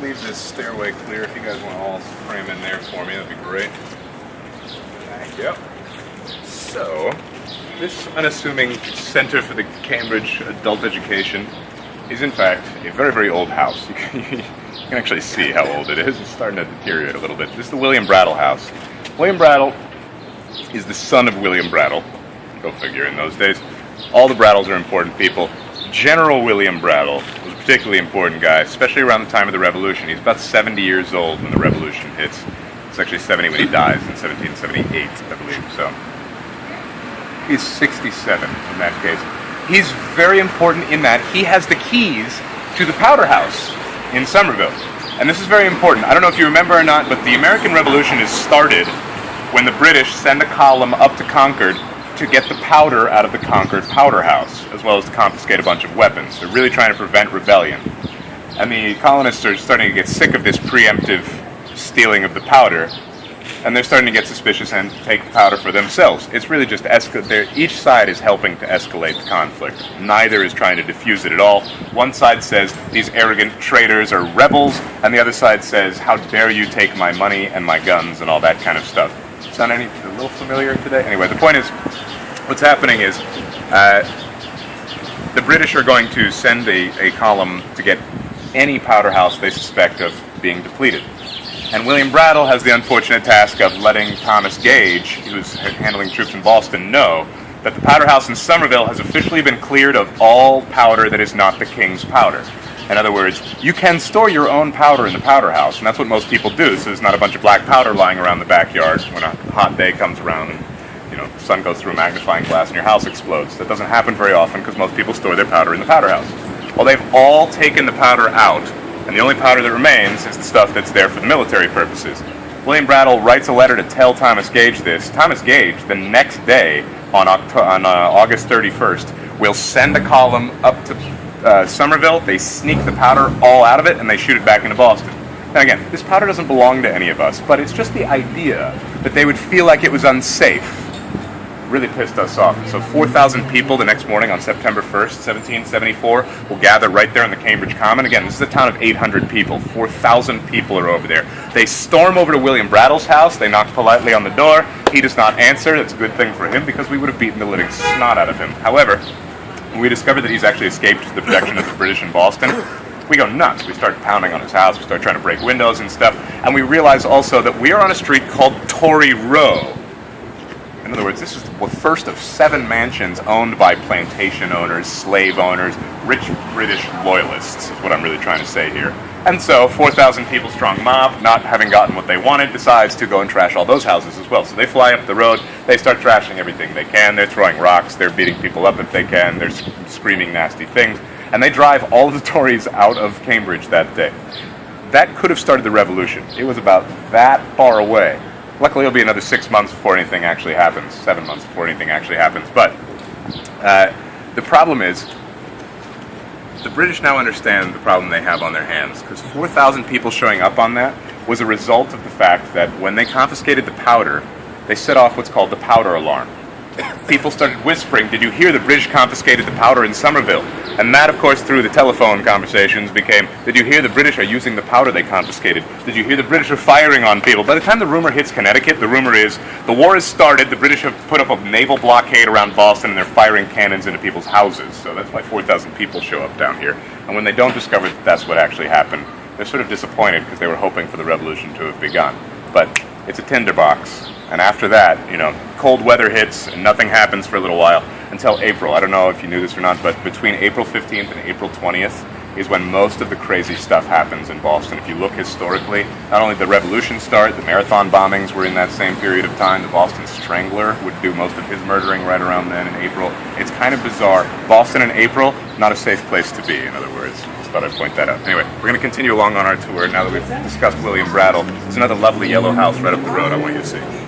leave this stairway clear. If you guys want to all cram in there for me, that'd be great. Thank you. So, this unassuming Center for the Cambridge Adult Education is in fact a very, very old house. You can actually see how old it is. It's starting to deteriorate a little bit. This is the William Brattle house. William Brattle is the son of William Brattle. Go figure, in those days. All the Brattles are important people. General William Brattle was a particularly important guy, especially around the time of the Revolution. He's about 70 years old when the Revolution hits. It's actually 70 when he dies in 1778, I believe. So he's 67 in that case. He's very important in that he has the keys to the Powder House in Somerville. And this is very important. I don't know if you remember or not, but the American Revolution is started when the British send a column up to Concord to get the powder out of the Concord Powder House, as well as to confiscate a bunch of weapons. They're really trying to prevent rebellion. And the colonists are starting to get sick of this preemptive stealing of the powder, and they're starting to get suspicious and take the powder for themselves. It's really just each side is helping to escalate the conflict. Neither is trying to diffuse it at all. One side says these arrogant traitors are rebels, and the other side says, how dare you take my money and my guns and all that kind of stuff. Sound a little familiar today? Anyway, the point is, what's happening is the British are going to send a column to get any powder house they suspect of being depleted. And William Brattle has the unfortunate task of letting Thomas Gage, who's handling troops in Boston, know that the powder house in Somerville has officially been cleared of all powder that is not the king's powder. In other words, you can store your own powder in the powder house, and that's what most people do, so there's not a bunch of black powder lying around the backyard when a hot day comes around and the sun goes through a magnifying glass and your house explodes. That doesn't happen very often because most people store their powder in the powder house. Well, they've all taken the powder out, and the only powder that remains is the stuff that's there for the military purposes. William Brattle writes a letter to tell Thomas Gage this. Thomas Gage, the next day, on August 31st, will send a column up to Somerville. They sneak the powder all out of it, and they shoot it back into Boston. Now again, this powder doesn't belong to any of us, but it's just the idea that they would feel like it was unsafe really pissed us off. So 4,000 people the next morning on September 1st, 1774, will gather right there in the Cambridge Common. Again, this is a town of 800 people. 4,000 people are over there. They storm over to William Brattle's house. They knock politely on the door. He does not answer. That's a good thing for him because we would have beaten the living snot out of him. However, when we discover that he's actually escaped the protection of the British in Boston, we go nuts. We start pounding on his house. We start trying to break windows and stuff. And we realize also that we are on a street called Tory Row. In other words, this is the first of 7 mansions owned by plantation owners, slave owners, rich British loyalists, is what I'm really trying to say here. And so, 4,000 people strong mob, not having gotten what they wanted, decides to go and trash all those houses as well. So they fly up the road, they start trashing everything they can, they're throwing rocks, they're beating people up if they can, they're screaming nasty things, and they drive all of the Tories out of Cambridge that day. That could have started the revolution. It was about that far away. Luckily, it'll be another 6 months before anything actually happens, 7 months before anything actually happens. But the problem is, the British now understand the problem they have on their hands, because 4,000 people showing up on that was a result of the fact that when they confiscated the powder, they set off what's called the powder alarm. People started whispering, did you hear the British confiscated the powder in Somerville? And that, of course, through the telephone conversations became, did you hear the British are using the powder they confiscated? Did you hear the British are firing on people? By the time the rumor hits Connecticut, the rumor is, the war has started, the British have put up a naval blockade around Boston, and they're firing cannons into people's houses. So that's why 4,000 people show up down here. And when they don't discover that that's what actually happened, they're sort of disappointed because they were hoping for the revolution to have begun. But it's a tinderbox. And after that, cold weather hits and nothing happens for a little while until April. I don't know if you knew this or not, but between April 15th and April 20th is when most of the crazy stuff happens in Boston. If you look historically, not only did the revolution start, the marathon bombings were in that same period of time. The Boston Strangler would do most of his murdering right around then in April. It's kind of bizarre. Boston in April, not a safe place to be, in other words. Just thought I'd point that out. Anyway, we're going to continue along on our tour now that we've discussed William Brattle. There's another lovely yellow house right up the road I want you to see.